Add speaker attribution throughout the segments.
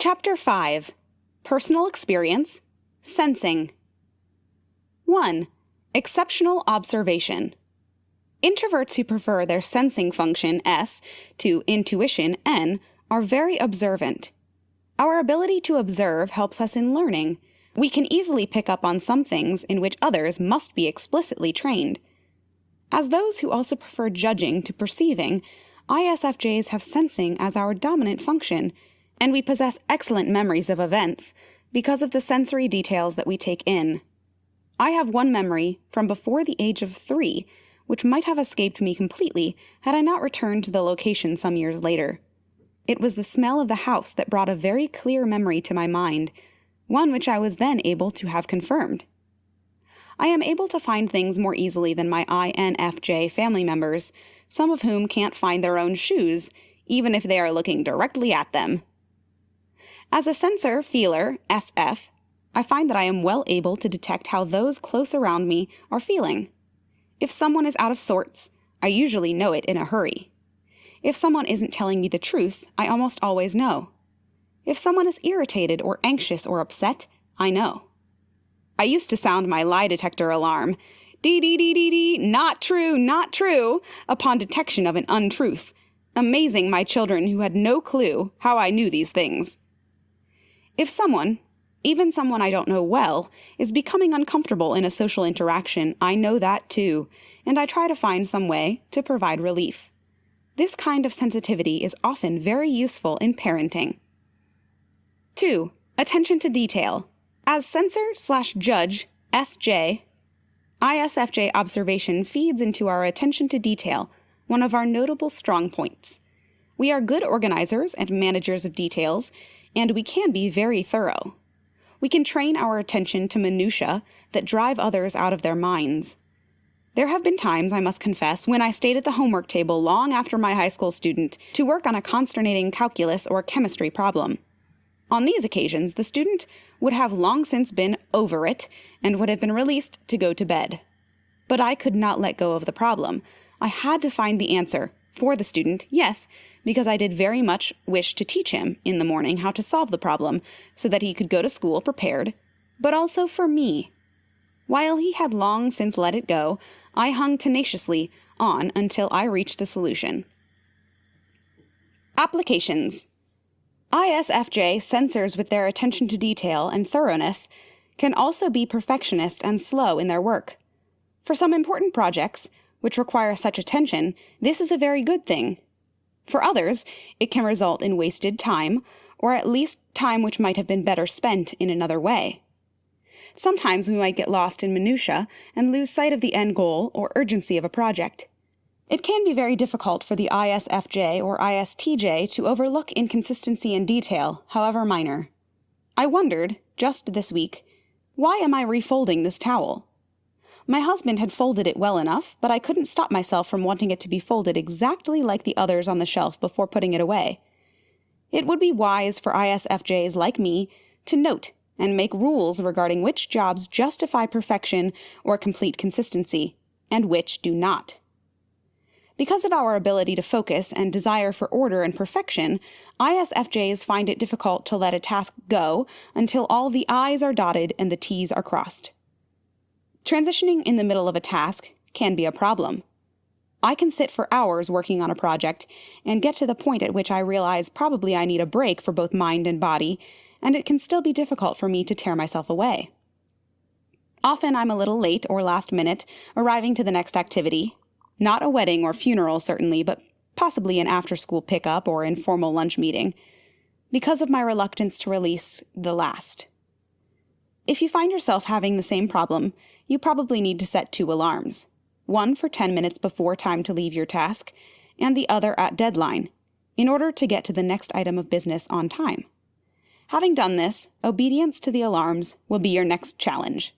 Speaker 1: Chapter 5. Personal Experience, Sensing. 1. Exceptional Observation. Introverts who prefer their sensing function S to intuition N are very observant. Our ability to observe helps us in learning. We can easily pick up on some things in which others must be explicitly trained. As those who also prefer judging to perceiving, ISFJs have sensing as our dominant function, and we possess excellent memories of events because of the sensory details that we take in. I have one memory from before the age of 3, which might have escaped me completely had I not returned to the location some years later. It was the smell of the house that brought a very clear memory to my mind, one which I was then able to have confirmed. I am able to find things more easily than my INFJ family members, some of whom can't find their own shoes, even if they are looking directly at them. As a sensor feeler, SF, I find that I am well able to detect how those close around me are feeling. If someone is out of sorts, I usually know it in a hurry. If someone isn't telling me the truth, I almost always know. If someone is irritated or anxious or upset, I know. I used to sound my lie detector alarm, dee, not true, upon detection of an untruth, amazing my children who had no clue how I knew these things. If someone, even someone I don't know well, is becoming uncomfortable in a social interaction, I know that too, and I try to find some way to provide relief. This kind of sensitivity is often very useful in parenting. 2. Attention to detail. As sensor/judge, SJ, ISFJ observation feeds into our attention to detail, one of our notable strong points. We are good organizers and managers of details, and we can be very thorough. We can train our attention to minutiae that drive others out of their minds. There have been times, I must confess, when I stayed at the homework table long after my high school student to work on a consternating calculus or chemistry problem. On these occasions, the student would have long since been over it and would have been released to go to bed. But I could not let go of the problem. I had to find the answer for the student, yes, because I did very much wish to teach him in the morning how to solve the problem so that he could go to school prepared, but also for me. While he had long since let it go, I hung tenaciously on until I reached a solution. Applications. ISFJ sensors with their attention to detail and thoroughness can also be perfectionist and slow in their work. For some important projects, which require such attention, this is a very good thing. For others, it can result in wasted time, or at least time which might have been better spent in another way. Sometimes we might get lost in minutiae and lose sight of the end goal or urgency of a project. It can be very difficult for the ISFJ or ISTJ to overlook inconsistency in detail, however minor. I wondered, just this week, why am I refolding this towel? My husband had folded it well enough, but I couldn't stop myself from wanting it to be folded exactly like the others on the shelf before putting it away. It would be wise for ISFJs like me to note and make rules regarding which jobs justify perfection or complete consistency, and which do not. Because of our ability to focus and desire for order and perfection, ISFJs find it difficult to let a task go until all the I's are dotted and the T's are crossed. Transitioning in the middle of a task can be a problem. I can sit for hours working on a project and get to the point at which I realize probably I need a break for both mind and body, and it can still be difficult for me to tear myself away. Often I'm a little late or last minute, arriving to the next activity. Not a wedding or funeral, certainly, but possibly an after-school pickup or informal lunch meeting, because of my reluctance to release the last. If you find yourself having the same problem, you probably need to set 2 alarms, one for 10 minutes before time to leave your task, and the other at deadline, in order to get to the next item of business on time. Having done this, obedience to the alarms will be your next challenge.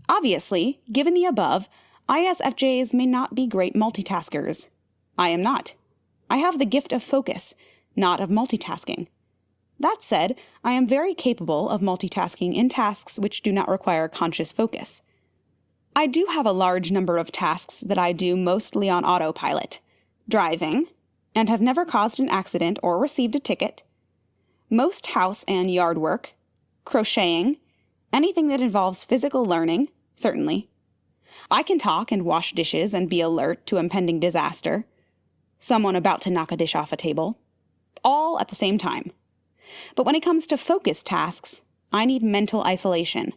Speaker 1: Obviously, given the above, ISFJs may not be great multitaskers. I am not. I have the gift of focus, not of multitasking. That said, I am very capable of multitasking in tasks which do not require conscious focus. I do have a large number of tasks that I do mostly on autopilot, driving, and have never caused an accident or received a ticket, most house and yard work, crocheting, anything that involves physical learning, certainly. I can talk and wash dishes and be alert to impending disaster. Someone about to knock a dish off a table. All at the same time. But when it comes to focused tasks, I need mental isolation.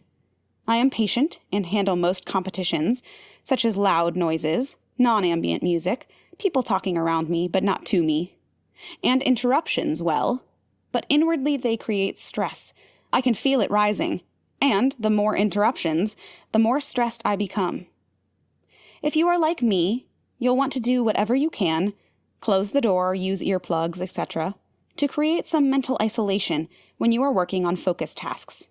Speaker 1: I am patient and handle most competitions, such as loud noises, non-ambient music, people talking around me but not to me, and interruptions well, but inwardly they create stress. I can feel it rising, and the more interruptions, the more stressed I become. If you are like me, you'll want to do whatever you can, close the door, use earplugs, etc., to create some mental isolation when you are working on focus tasks.